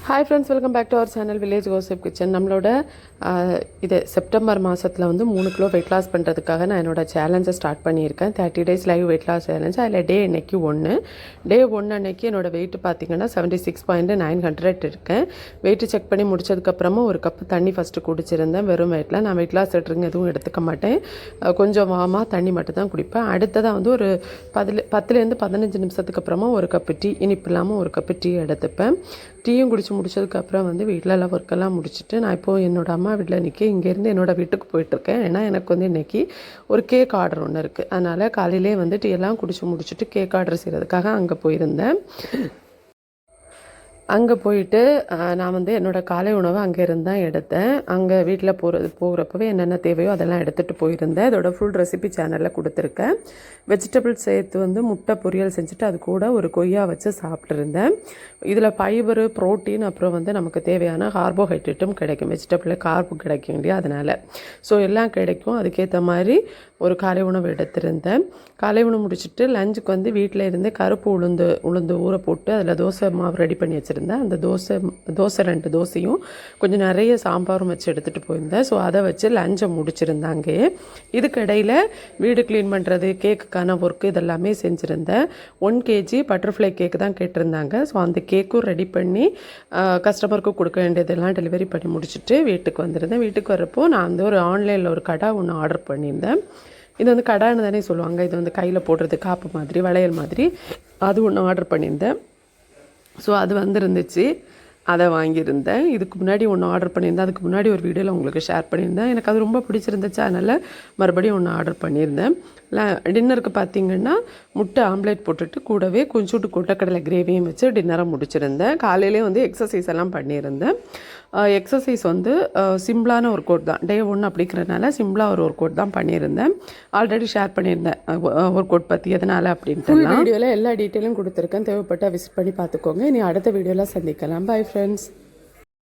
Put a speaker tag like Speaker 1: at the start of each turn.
Speaker 1: Hi friends, welcome back to our channel village gossip kitchen. நம்மளோட இது September மாதத்தில் வந்து 3 கிலோ வெயிட் லாஸ் பண்ணுறதுக்காக நான் என்னோடய சேலஞ்சை ஸ்டார்ட் பண்ணியிருக்கேன். 30 days live weight loss challenge. அதில் டே அன்னைக்கு டே 1 அன்னைக்கு என்னோடய வெயிட் பார்த்திங்கன்னா 76.900 இருக்கேன். வெயிட்டு செக் பண்ணி முடிச்சதுக்கப்புறமா ஒரு கப்பு தண்ணி ஃபஸ்ட்டு குடிச்சிருந்தேன். வெறும் வெயிட்டில் நான் வெயிட் லாஸ் ட்ரிங்க் எதுவும் எடுத்துக்க மாட்டேன். கொஞ்சம் வாமாக தண்ணி மட்டும் தான் குடிப்பேன். அடுத்ததாக வந்து ஒரு 10லேருந்து 15 நிமிஷத்துக்கு அப்புறமா ஒரு கப்பு டீ, இனிப்பு இல்லாமல் ஒரு கப்பு டீ எடுத்துப்பேன். டீயும் குடிச்சு முடிச்சதுக்கப்புறம் வந்து வீட்டில் எல்லாம் ஒர்க்கெல்லாம் முடிச்சுட்டு நான் இப்போது என்னோடய அம்மா வீட்டில் இன்றைக்கி இங்கேருந்து என்னோடய வீட்டுக்கு போயிட்டுருக்கேன். ஏன்னா எனக்கு வந்து இன்றைக்கி ஒரு கேக் ஆர்டர் ஒன்று இருக்குது. அதனால் காலையிலே வந்து டீ எல்லாம் குடிச்சு முடிச்சுட்டு கேக் ஆர்டர் செய்கிறதுக்காக அங்கே போயிருந்தேன். அங்கே போயிட்டு நான் வந்து என்னோடய காலை உணவை அங்கே இருந்து தான் எடுத்தேன். அங்கே வீட்டில் போகிறப்பவே என்னென்ன தேவையோ அதெல்லாம் எடுத்துகிட்டு போயிருந்தேன். அதோட ஃபுல் ரெசிபி சேனலில் கொடுத்துருக்கேன். வெஜிடபிள்ஸ் சேர்த்து வந்து முட்டை பொரியல் செஞ்சுட்டு அது கூட ஒரு கொய்யா வச்சு சாப்பிட்ருந்தேன். இதில் ஃபைபரு, ப்ரோட்டீன், அப்புறம் வந்து நமக்கு தேவையான கார்போஹைட்ரேட்டும் கிடைக்கும். வெஜிடபிளில் கார்பு கிடைக்கும் இல்லையா, அதனால் ஸோ எல்லாம் கிடைக்கும். அதுக்கேற்ற மாதிரி ஒரு காலை உணவு எடுத்திருந்தேன். காலை உணவு முடிச்சுட்டு லஞ்சுக்கு வந்து வீட்டில் இருந்து கருப்பு உளுந்து ஊற போட்டு அதில் தோசை மாவு ரெடி பண்ணி வச்சுருந்தேன். அந்த தோசை 2 தோசையும் கொஞ்சம் நிறைய சாம்பாரும் வச்சு எடுத்துகிட்டு போயிருந்தேன். ஸோ அதை வச்சு லஞ்சை முடிச்சிருந்தாங்க. இதுக்கு இடையில் வீடு க்ளீன் பண்ணுறது, கேக்குக்கான ஒர்க்கு இதெல்லாமே செஞ்சுருந்தேன். 1 kg பட்டர்ஃப்ளை கேக்கு தான் கேட்டிருந்தாங்க. ஸோ அந்த கேக்கும் ரெடி பண்ணி கஸ்டமருக்கு கொடுக்க வேண்டியதெல்லாம் டெலிவரி பண்ணி முடிச்சுட்டு வீட்டுக்கு வந்திருந்தேன். வீட்டுக்கு வரப்போ நான் வந்து ஒரு ஆன்லைனில் ஒரு கடை ஒன்று ஆர்டர் பண்ணியிருந்தேன். இது வந்து கடான்னு தானே சொல்லுவாங்க. இது வந்து கையில் போடுறது காப்பு மாதிரி, வளையல் மாதிரி, அது ஒன்று ஆர்டர் பண்ணியிருந்தேன். ஸோ அது வந்துருந்துச்சு, அதை வாங்கியிருந்தேன். இதுக்கு முன்னாடி ஒன்று ஆர்டர் பண்ணியிருந்தேன். அதுக்கு முன்னாடி ஒரு வீடியோவில் உங்களுக்கு ஷேர் பண்ணியிருந்தேன். எனக்கு அது ரொம்ப பிடிச்சிருந்துச்சு. அதனால் மறுபடியும் ஒன்று ஆர்டர் பண்ணியிருந்தேன். டின்னருக்கு பார்த்திங்கன்னா முட்டை ஆம்லேட் போட்டுட்டு கூடவே கொஞ்சோண்டு கொட்டக்கடலை கிரேவியும் வச்சு டின்னரை முடிச்சிருந்தேன். காலையிலே வந்து எக்ஸசைஸ் எல்லாம் பண்ணியிருந்தேன். எக்ஸசைஸ் வந்து சிம்பிளான ஒர்க் அவுட் தான். டே 1 அப்படிங்கிறதுனால சிம்பிளாக ஒரு ஒர்க் அவுட் தான் பண்ணியிருந்தேன். ஆல்ரெடி ஷேர் பண்ணியிருந்தேன் ஒர்க் அவுட் பற்றி, எதனால் அப்படின்ட்டு வீடியோவில் எல்லா டீட்டெயிலும் கொடுத்துருக்கேன். தேவைப்பட்டால் விசிட் பண்ணி பார்த்துக்கோங்க. இனி அடுத்த வீடியோவில் சந்திக்கலாம். Bye friends.